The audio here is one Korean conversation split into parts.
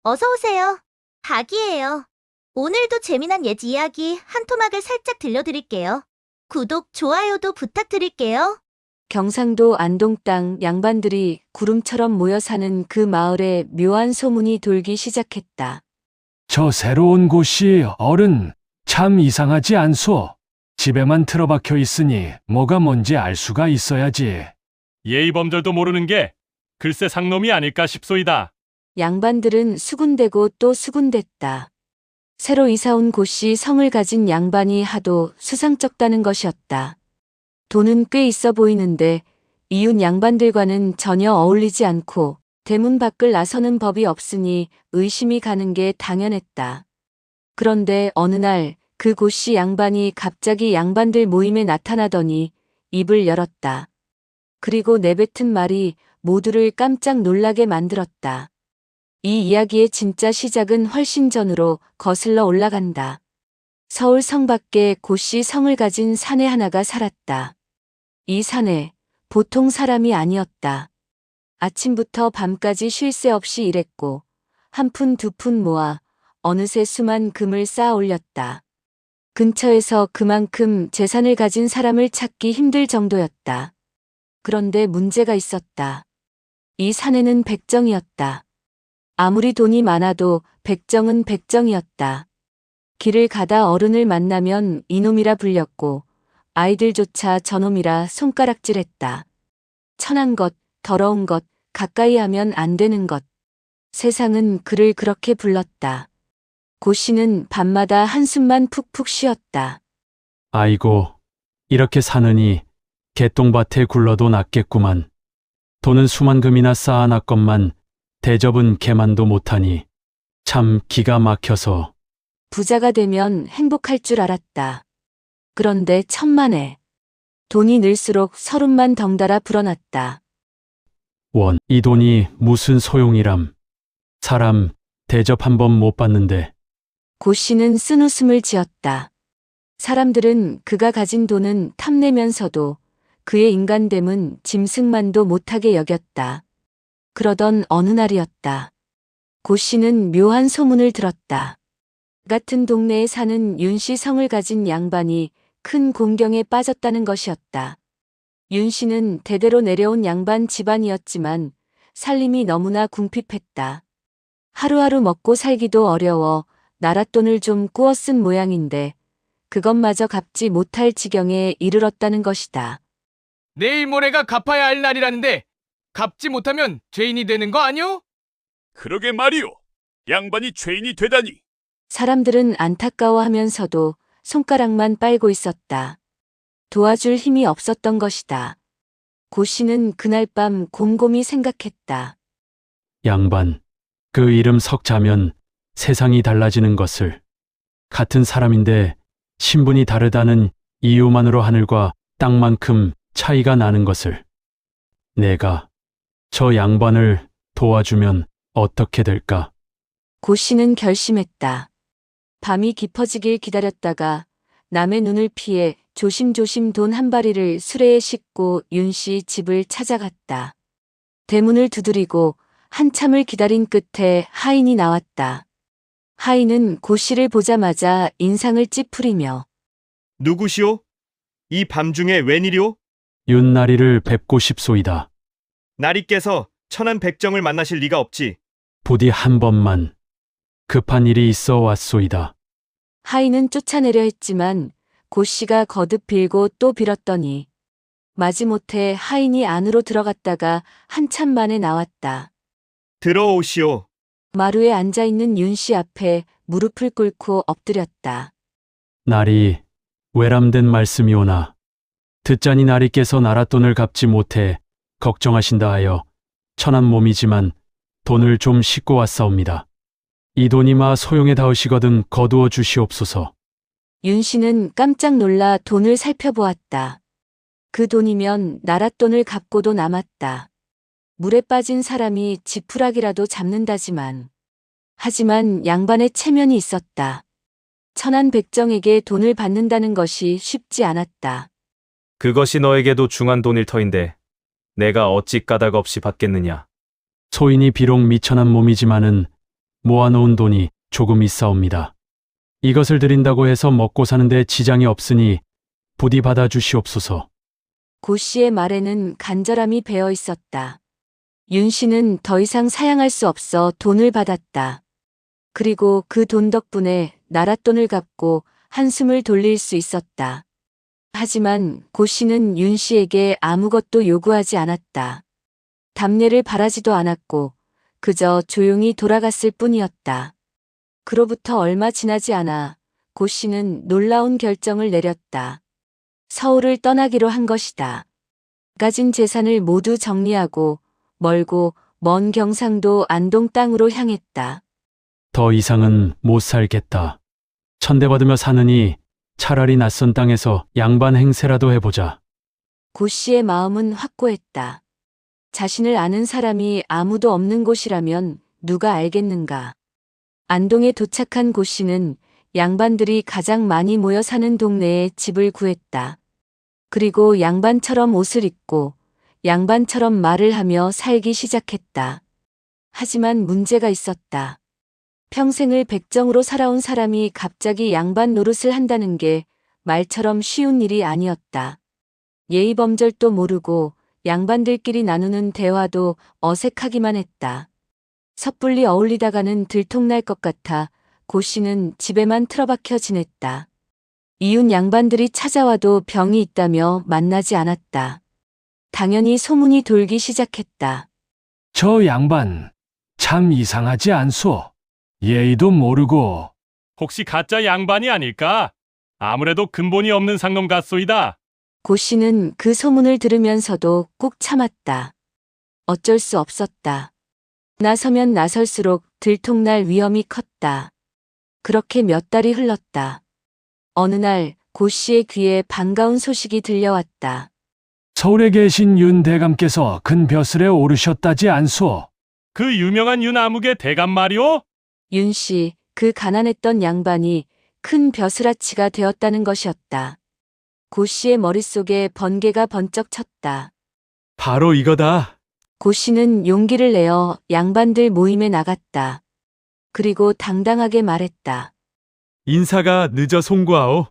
어서 오세요. 박이에요. 오늘도 재미난 옛 이야기 한 토막을 살짝 들려드릴게요. 구독, 좋아요도 부탁드릴게요. 경상도 안동 땅 양반들이 구름처럼 모여 사는 그 마을에 묘한 소문이 돌기 시작했다. 저 새로운 곳이 어른 참 이상하지 않소? 집에만 틀어박혀 있으니 뭐가 뭔지 알 수가 있어야지. 예의범절도 모르는 게 글쎄 상놈이 아닐까 싶소이다. 양반들은 수군대고 또 수군댔다. 새로 이사 온 곳이 성을 가진 양반이 하도 수상쩍다는 것이었다. 돈은 꽤 있어 보이는데 이웃 양반들과는 전혀 어울리지 않고 대문 밖을 나서는 법이 없으니 의심이 가는 게 당연했다. 그런데 어느 날 그 고씨 양반이 갑자기 양반들 모임에 나타나더니 입을 열었다. 그리고 내뱉은 말이 모두를 깜짝 놀라게 만들었다. 이 이야기의 진짜 시작은 훨씬 전으로 거슬러 올라간다. 서울 성 밖에 고씨 성을 가진 사내 하나가 살았다. 이 사내, 보통 사람이 아니었다. 아침부터 밤까지 쉴 새 없이 일했고 한 푼 두 푼 모아 어느새 수만 금을 쌓아 올렸다. 근처에서 그만큼 재산을 가진 사람을 찾기 힘들 정도였다. 그런데 문제가 있었다. 이 사내는 백정이었다. 아무리 돈이 많아도 백정은 백정이었다. 길을 가다 어른을 만나면 이놈이라 불렸고 아이들조차 저놈이라 손가락질했다. 천한 것, 더러운 것, 가까이 하면 안 되는 것. 세상은 그를 그렇게 불렀다. 고씨는 밤마다 한숨만 푹푹 쉬었다. 아이고, 이렇게 사느니 개똥밭에 굴러도 낫겠구만. 돈은 수만금이나 쌓아놨건만 대접은 개만도 못하니 참 기가 막혀서. 부자가 되면 행복할 줄 알았다. 그런데 천만에 돈이 늘수록 서름만 덩달아 불어났다. 이 돈이 무슨 소용이람. 사람 대접 한 번 못 받는데. 고씨는 쓴웃음을 지었다. 사람들은 그가 가진 돈은 탐내면서도 그의 인간됨은 짐승만도 못하게 여겼다. 그러던 어느 날이었다. 고씨는 묘한 소문을 들었다. 같은 동네에 사는 윤씨 성을 가진 양반이 큰 공경에 빠졌다는 것이었다. 윤씨는 대대로 내려온 양반 집안이었지만 살림이 너무나 궁핍했다. 하루하루 먹고 살기도 어려워 나랏돈을 좀 꾸어 쓴 모양인데 그것마저 갚지 못할 지경에 이르렀다는 것이다. 내일 모레가 갚아야 할 날이라는데 갚지 못하면 죄인이 되는 거 아니오? 그러게 말이오. 양반이 죄인이 되다니. 사람들은 안타까워하면서도 손가락만 빨고 있었다. 도와줄 힘이 없었던 것이다. 고씨는 그날 밤 곰곰이 생각했다. 양반, 그 이름 석자면 세상이 달라지는 것을. 같은 사람인데 신분이 다르다는 이유만으로 하늘과 땅만큼 차이가 나는 것을. 내가 저 양반을 도와주면 어떻게 될까? 고씨는 결심했다. 밤이 깊어지길 기다렸다가 남의 눈을 피해 조심조심 돈 한 바리를 수레에 싣고 윤씨 집을 찾아갔다. 대문을 두드리고 한참을 기다린 끝에 하인이 나왔다. 하인은 고씨를 보자마자 인상을 찌푸리며 누구시오? 이 밤중에 웬일이오? 윤나리를 뵙고 싶소이다. 나리께서 천한 백정을 만나실 리가 없지. 부디 한 번만. 급한 일이 있어 왔소이다. 하인은 쫓아내려 했지만 고씨가 거듭 빌고 또 빌었더니 마지못해 하인이 안으로 들어갔다가 한참 만에 나왔다. 들어오시오. 마루에 앉아있는 윤씨 앞에 무릎을 꿇고 엎드렸다. 나리, 외람된 말씀이오나. 듣자니 나리께서 나랏돈을 갚지 못해 걱정하신다 하여 천한 몸이지만 돈을 좀 싣고 왔사옵니다. 이 돈이 마 소용에 닿으시거든 거두어 주시옵소서. 윤씨는 깜짝 놀라 돈을 살펴보았다. 그 돈이면 나랏돈을 갚고도 남았다. 물에 빠진 사람이 지푸라기라도 잡는다지만. 하지만 양반의 체면이 있었다. 천한 백정에게 돈을 받는다는 것이 쉽지 않았다. 그것이 너에게도 중한 돈일 터인데 내가 어찌 까닭 없이 받겠느냐. 소인이 비록 미천한 몸이지만은 모아놓은 돈이 조금 있사옵니다. 이것을 드린다고 해서 먹고 사는데 지장이 없으니 부디 받아주시옵소서. 고 씨의 말에는 간절함이 배어 있었다. 윤 씨는 더 이상 사양할 수 없어 돈을 받았다. 그리고 그 돈 덕분에 나랏돈을 갚고 한숨을 돌릴 수 있었다. 하지만 고 씨는 윤 씨에게 아무것도 요구하지 않았다. 답례를 바라지도 않았고 그저 조용히 돌아갔을 뿐이었다. 그로부터 얼마 지나지 않아 고 씨는 놀라운 결정을 내렸다. 서울을 떠나기로 한 것이다. 가진 재산을 모두 정리하고 멀고 먼 경상도 안동 땅으로 향했다. 더 이상은 못 살겠다. 천대받으며 사느니 차라리 낯선 땅에서 양반 행세라도 해보자. 고 씨의 마음은 확고했다. 자신을 아는 사람이 아무도 없는 곳이라면 누가 알겠는가. 안동에 도착한 고 씨는 양반들이 가장 많이 모여 사는 동네에 집을 구했다. 그리고 양반처럼 옷을 입고 양반처럼 말을 하며 살기 시작했다. 하지만 문제가 있었다. 평생을 백정으로 살아온 사람이 갑자기 양반 노릇을 한다는 게 말처럼 쉬운 일이 아니었다. 예의범절도 모르고 양반들끼리 나누는 대화도 어색하기만 했다. 섣불리 어울리다가는 들통날 것 같아 고 씨는 집에만 틀어박혀 지냈다. 이웃 양반들이 찾아와도 병이 있다며 만나지 않았다. 당연히 소문이 돌기 시작했다. 저 양반 참 이상하지 않소? 예의도 모르고. 혹시 가짜 양반이 아닐까? 아무래도 근본이 없는 상놈 같소이다. 고 씨는 그 소문을 들으면서도 꾹 참았다. 어쩔 수 없었다. 나서면 나설수록 들통날 위험이 컸다. 그렇게 몇 달이 흘렀다. 어느 날 고 씨의 귀에 반가운 소식이 들려왔다. 서울에 계신 윤 대감께서 큰 벼슬에 오르셨다지 않소? 그 유명한 윤아묵의 대감 말이오? 윤 씨, 그 가난했던 양반이 큰 벼슬아치가 되었다는 것이었다. 고 씨의 머릿속에 번개가 번쩍 쳤다. 바로 이거다. 고 씨는 용기를 내어 양반들 모임에 나갔다. 그리고 당당하게 말했다. 인사가 늦어 송구하오.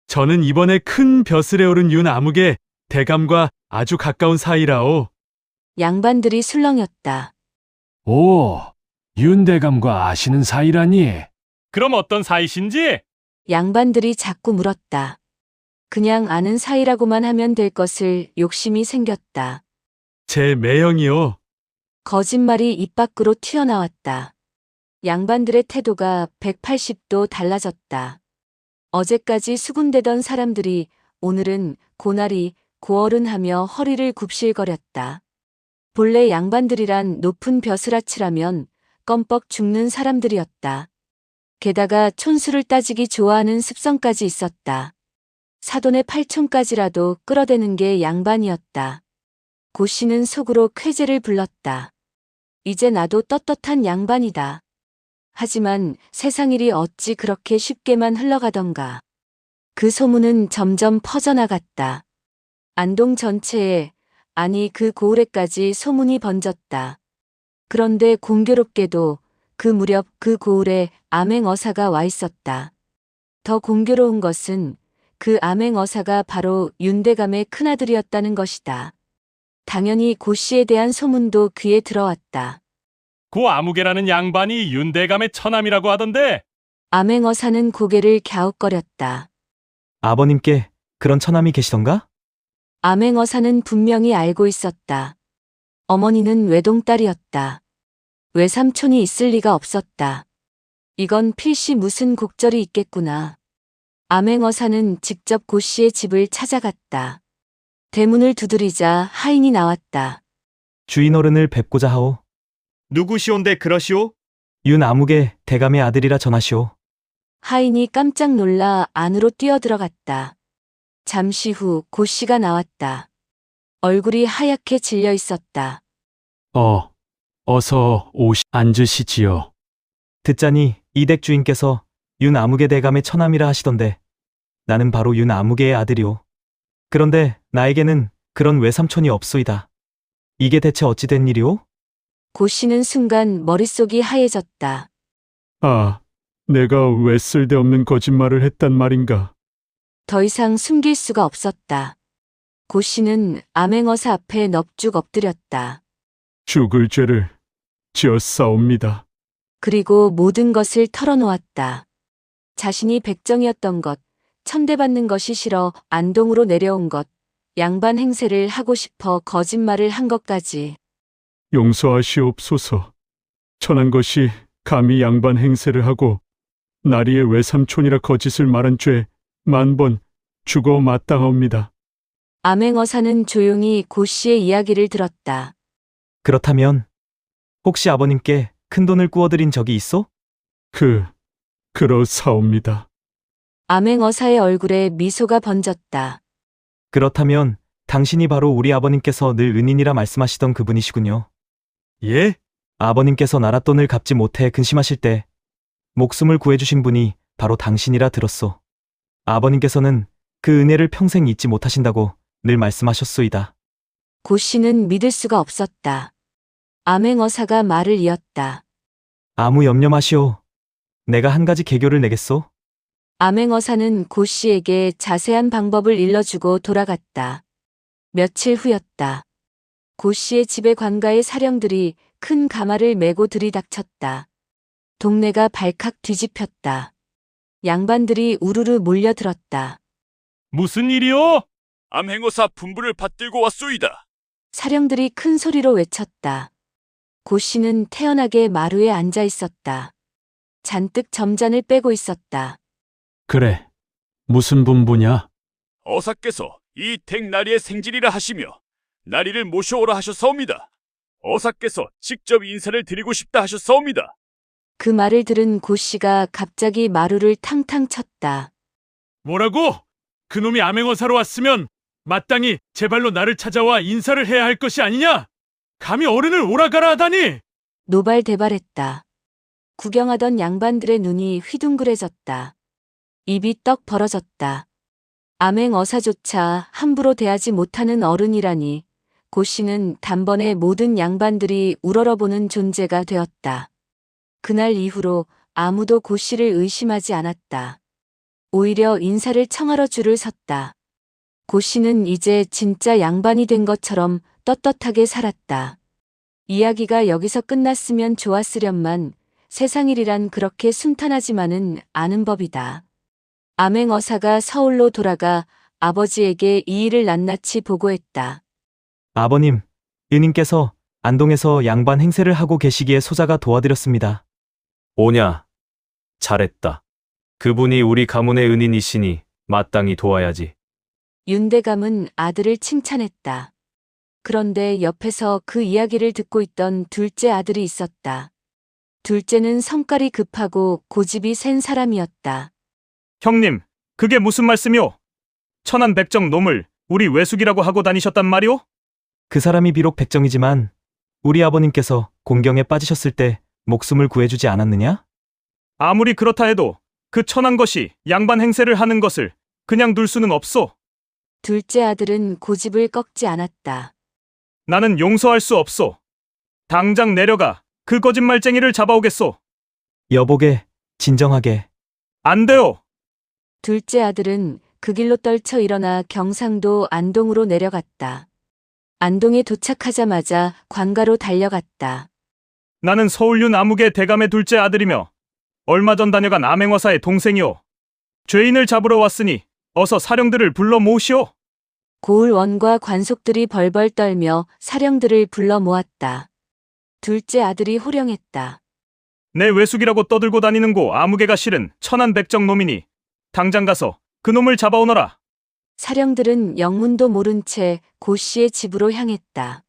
저는 이번에 큰 벼슬에 오른 윤아묵의 대감과 아주 가까운 사이라오. 양반들이 술렁였다. 오, 윤 대감과 아시는 사이라니? 그럼 어떤 사이신지? 양반들이 자꾸 물었다. 그냥 아는 사이라고만 하면 될 것을 욕심이 생겼다. 제 매형이요. 거짓말이 입 밖으로 튀어나왔다. 양반들의 태도가 180도 달라졌다. 어제까지 수군대던 사람들이 오늘은 고나리, 고어른하며 허리를 굽실거렸다. 본래 양반들이란 높은 벼슬아치라면 껌뻑 죽는 사람들이었다. 게다가 촌수를 따지기 좋아하는 습성까지 있었다. 사돈의 팔촌까지라도 끌어대는 게 양반이었다. 고 씨는 속으로 쾌재를 불렀다. 이제 나도 떳떳한 양반이다. 하지만 세상 일이 어찌 그렇게 쉽게만 흘러가던가. 그 소문은 점점 퍼져나갔다. 안동 전체에, 아니 그 고을에까지 소문이 번졌다. 그런데 공교롭게도 그 무렵 그 고을에 암행어사가 와 있었다. 더 공교로운 것은 그 암행어사가 바로 윤대감의 큰아들이었다는 것이다. 당연히 고 씨에 대한 소문도 귀에 들어왔다. 고 아무개라는 양반이 윤대감의 처남이라고 하던데. 암행어사는 고개를 갸웃거렸다. 아버님께 그런 처남이 계시던가? 암행어사는 분명히 알고 있었다. 어머니는 외동딸이었다. 외삼촌이 있을 리가 없었다. 이건 필시 무슨 곡절이 있겠구나. 암행어사는 직접 고 씨의 집을 찾아갔다. 대문을 두드리자 하인이 나왔다. 주인 어른을 뵙고자 하오. 누구시온데 그러시오? 윤 아무개 대감의 아들이라 전하시오. 하인이 깜짝 놀라 안으로 뛰어들어갔다. 잠시 후 고 씨가 나왔다. 얼굴이 하얗게 질려 있었다. 어서 앉으시지요. 듣자니 이댁 주인께서 윤 아무개 대감의 처남이라 하시던데 나는 바로 윤 아무개의 아들이오. 그런데 나에게는 그런 외삼촌이 없소이다. 이게 대체 어찌 된 일이오? 고 씨는 순간 머릿속이 하얘졌다. 아, 내가 왜 쓸데없는 거짓말을 했단 말인가? 더 이상 숨길 수가 없었다. 고 씨는 암행어사 앞에 넙죽 엎드렸다. 죽을 죄를 지었사옵니다. 그리고 모든 것을 털어놓았다. 자신이 백정이었던 것, 천대받는 것이 싫어 안동으로 내려온 것, 양반 행세를 하고 싶어 거짓말을 한 것까지. 용서하시옵소서. 천한 것이 감히 양반 행세를 하고 나리의 외삼촌이라 거짓을 말한 죄 만번 죽어 마땅하옵니다. 암행어사는 조용히 고 씨의 이야기를 들었다. 그렇다면 혹시 아버님께 큰돈을 꾸어드린 적이 있어? 그렇사옵니다. 암행어사의 얼굴에 미소가 번졌다. 그렇다면 당신이 바로 우리 아버님께서 늘 은인이라 말씀하시던 그분이시군요. 예? 아버님께서 나랏돈을 갚지 못해 근심하실 때 목숨을 구해주신 분이 바로 당신이라 들었소. 아버님께서는 그 은혜를 평생 잊지 못하신다고 늘 말씀하셨소이다. 고 씨는 믿을 수가 없었다. 암행어사가 말을 이었다. 아무 염려 마시오. 내가 한 가지 계교를 내겠소. 암행어사는 고 씨에게 자세한 방법을 일러주고 돌아갔다. 며칠 후였다. 고 씨의 집에 관가의 사령들이 큰 가마를 메고 들이닥쳤다. 동네가 발칵 뒤집혔다. 양반들이 우르르 몰려들었다. 무슨 일이오? 암행어사 분부를 받들고 왔소이다. 사령들이 큰 소리로 외쳤다. 고 씨는 태연하게 마루에 앉아 있었다. 잔뜩 점잔을 빼고 있었다. 그래, 무슨 분부냐? 어사께서 이 댁나리의 생질이라 하시며 나리를 모셔오라 하셨사옵니다. 어사께서 직접 인사를 드리고 싶다 하셨사옵니다. 그 말을 들은 고 씨가 갑자기 마루를 탕탕 쳤다. 뭐라고? 그놈이 암행어사로 왔으면 마땅히 제 발로 나를 찾아와 인사를 해야 할 것이 아니냐? 감히 어른을 오라가라 하다니! 노발대발했다. 구경하던 양반들의 눈이 휘둥그레졌다. 입이 떡 벌어졌다. 암행어사조차 함부로 대하지 못하는 어른이라니 고 씨는 단번에 모든 양반들이 우러러보는 존재가 되었다. 그날 이후로 아무도 고 씨를 의심하지 않았다. 오히려 인사를 청하러 줄을 섰다. 고 씨는 이제 진짜 양반이 된 것처럼 떳떳하게 살았다. 이야기가 여기서 끝났으면 좋았으련만 세상 일이란 그렇게 순탄하지만은 않은 법이다. 암행어사가 서울로 돌아가 아버지에게 이 일을 낱낱이 보고했다. 아버님, 은인께서 안동에서 양반 행세를 하고 계시기에 소자가 도와드렸습니다. 오냐, 잘했다. 그분이 우리 가문의 은인이시니 마땅히 도와야지. 윤대감은 아들을 칭찬했다. 그런데 옆에서 그 이야기를 듣고 있던 둘째 아들이 있었다. 둘째는 성깔이 급하고 고집이 센 사람이었다. 형님, 그게 무슨 말씀이오? 천안 백정 놈을 우리 외숙이라고 하고 다니셨단 말이오? 그 사람이 비록 백정이지만 우리 아버님께서 공경에 빠지셨을 때 목숨을 구해주지 않았느냐? 아무리 그렇다 해도 그 천한 것이 양반 행세를 하는 것을 그냥 둘 수는 없소. 둘째 아들은 고집을 꺾지 않았다. 나는 용서할 수 없소. 당장 내려가 그 거짓말쟁이를 잡아오겠소. 여보게, 진정하게. 안 돼요. 둘째 아들은 그 길로 떨쳐 일어나 경상도 안동으로 내려갔다. 안동에 도착하자마자 관가로 달려갔다. 나는 서울윤 아무개 대감의 둘째 아들이며 얼마 전 다녀간 암행어사의 동생이오. 죄인을 잡으러 왔으니 어서 사령들을 불러 모으시오. 고을원과 관속들이 벌벌 떨며 사령들을 불러 모았다. 둘째 아들이 호령했다. 내 외숙이라고 떠들고 다니는 고 아무개가 실은 천한 백정 놈이니 당장 가서 그 놈을 잡아오너라. 사령들은 영문도 모른 채 고 씨의 집으로 향했다.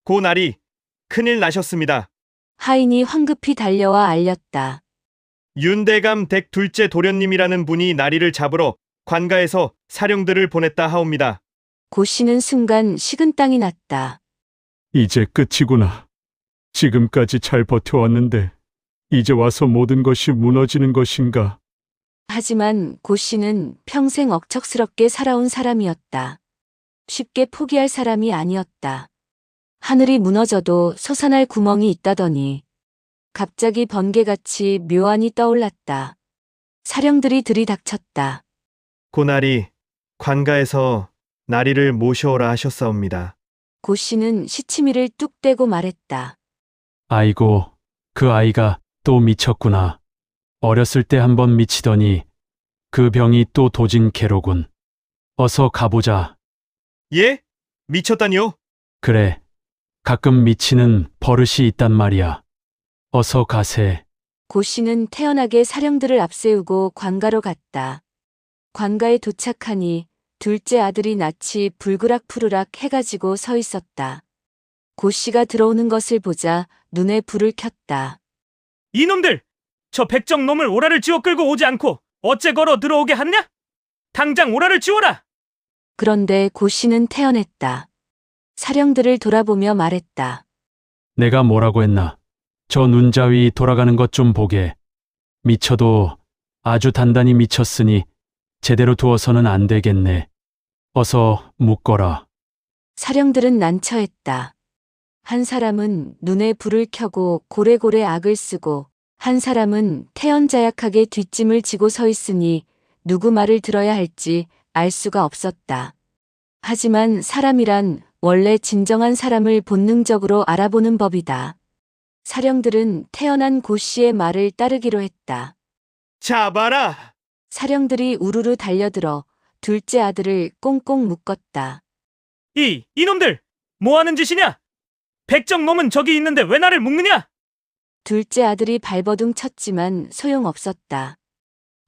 고나리, 큰일 나셨습니다. 하인이 황급히 달려와 알렸다. 윤대감 댁 둘째 도련님이라는 분이 나리를 잡으러 관가에서 사령들을 보냈다 하옵니다. 고 씨는 순간 식은땀이 났다. 이제 끝이구나. 지금까지 잘 버텨왔는데 이제 와서 모든 것이 무너지는 것인가? 하지만 고 씨는 평생 억척스럽게 살아온 사람이었다. 쉽게 포기할 사람이 아니었다. 하늘이 무너져도 솟아날 구멍이 있다더니 갑자기 번개같이 묘안이 떠올랐다. 사령들이 들이닥쳤다. 고나리, 관가에서 나리를 모셔오라 하셨사옵니다. 고 씨는 시치미를 뚝 떼고 말했다. 아이고, 그 아이가 또 미쳤구나. 어렸을 때 한번 미치더니 그 병이 또 도진 개로군. 어서 가보자. 예? 미쳤다니요? 그래. 가끔 미치는 버릇이 있단 말이야. 어서 가세. 고 씨는 태연하게 사령들을 앞세우고 관가로 갔다. 관가에 도착하니 둘째 아들이 낯이 불그락푸르락 해가지고 서 있었다. 고 씨가 들어오는 것을 보자 눈에 불을 켰다. 이놈들! 저 백정놈을 오라를 지어 끌고 오지 않고 어째 걸어 들어오게 하느냐? 당장 오라를 지워라! 그런데 고 씨는 태연했다. 사령들을 돌아보며 말했다. 내가 뭐라고 했나? 저 눈자위 돌아가는 것 좀 보게. 미쳐도 아주 단단히 미쳤으니 제대로 두어서는 안 되겠네. 어서 묶어라. 사령들은 난처했다. 한 사람은 눈에 불을 켜고 고래고래 악을 쓰고 한 사람은 태연자약하게 뒷짐을 지고 서 있으니 누구 말을 들어야 할지 알 수가 없었다. 하지만 사람이란 원래 진정한 사람을 본능적으로 알아보는 법이다. 사령들은 태어난 고 씨의 말을 따르기로 했다. 잡아라! 사령들이 우르르 달려들어 둘째 아들을 꽁꽁 묶었다. 이놈들! 뭐 하는 짓이냐? 백정놈은 저기 있는데 왜 나를 묶느냐? 둘째 아들이 발버둥 쳤지만 소용없었다.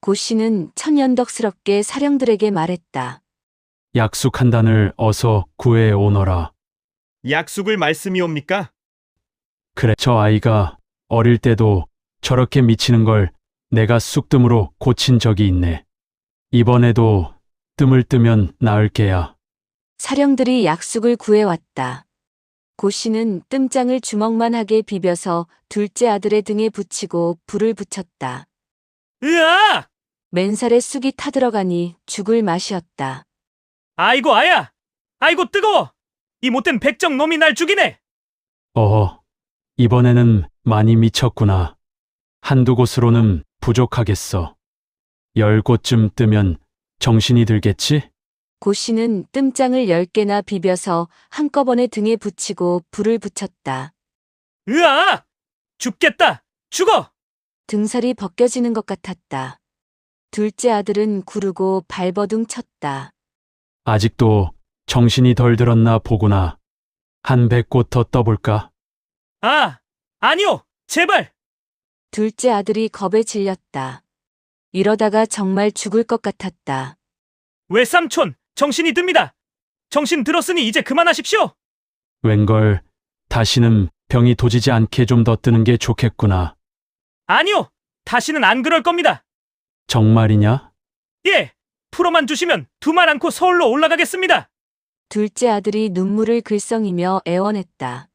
고 씨는 천연덕스럽게 사령들에게 말했다. 약속한단을 어서 구해 오너라. 약속을 말씀이옵니까? 그래, 저 아이가 어릴 때도 저렇게 미치는 걸 내가 쑥뜸으로 고친 적이 있네. 이번에도 뜸을 뜨면 나을 게야. 사령들이 약속을 구해왔다. 고 씨는 뜸장을 주먹만하게 비벼서 둘째 아들의 등에 붙이고 불을 붙였다. 으아! 맨살에 쑥이 타들어가니 죽을 맛이었다. 아이고 아야! 아이고 뜨거워! 이 못된 백정놈이 날 죽이네! 어허, 이번에는 많이 미쳤구나. 한두 곳으로는 부족하겠어. 10곳쯤 뜨면 정신이 들겠지? 고 씨는 뜸장을 10개나 비벼서 한꺼번에 등에 붙이고 불을 붙였다. 으아! 죽겠다! 죽어! 등살이 벗겨지는 것 같았다. 둘째 아들은 구르고 발버둥 쳤다. 아직도 정신이 덜 들었나 보구나. 한 100곳 더 떠볼까? 아니요! 제발! 둘째 아들이 겁에 질렸다. 이러다가 정말 죽을 것 같았다. 외삼촌! 정신이 듭니다! 정신 들었으니 이제 그만하십시오! 웬걸, 다시는 병이 도지지 않게 좀 더 뜨는 게 좋겠구나. 아니요! 다시는 안 그럴 겁니다! 정말이냐? 예! 풀어만 주시면 두말 않고 서울로 올라가겠습니다! 둘째 아들이 눈물을 글썽이며 애원했다.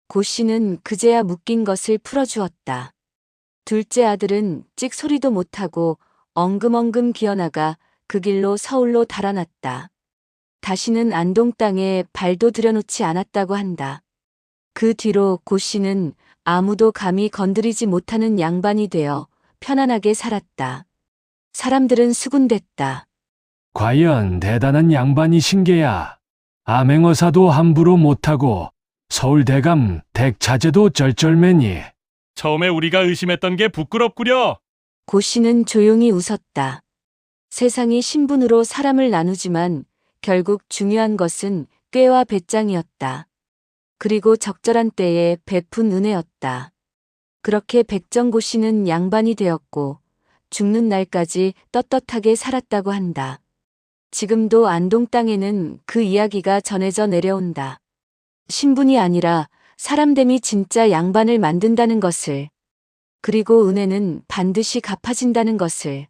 고 씨는 그제야 묶인 것을 풀어주었다. 둘째 아들은 찍 소리도 못하고 엉금엉금 기어나가 그 길로 서울로 달아났다. 다시는 안동 땅에 발도 들여놓지 않았다고 한다. 그 뒤로 고 씨는 아무도 감히 건드리지 못하는 양반이 되어 편안하게 살았다. 사람들은 수군댔다. 과연 대단한 양반이신 게야. 암행어사도 함부로 못하고 서울대감 댁자제도 쩔쩔매니. 처음에 우리가 의심했던 게 부끄럽구려. 고 씨는 조용히 웃었다. 세상이 신분으로 사람을 나누지만 결국 중요한 것은 꾀와 배짱이었다. 그리고 적절한 때에 베푼 은혜였다. 그렇게 백정고 씨는 양반이 되었고 죽는 날까지 떳떳하게 살았다고 한다. 지금도 안동 땅에는 그 이야기가 전해져 내려온다. 신분이 아니라 사람됨이 진짜 양반을 만든다는 것을, 그리고 은혜는 반드시 갚아진다는 것을.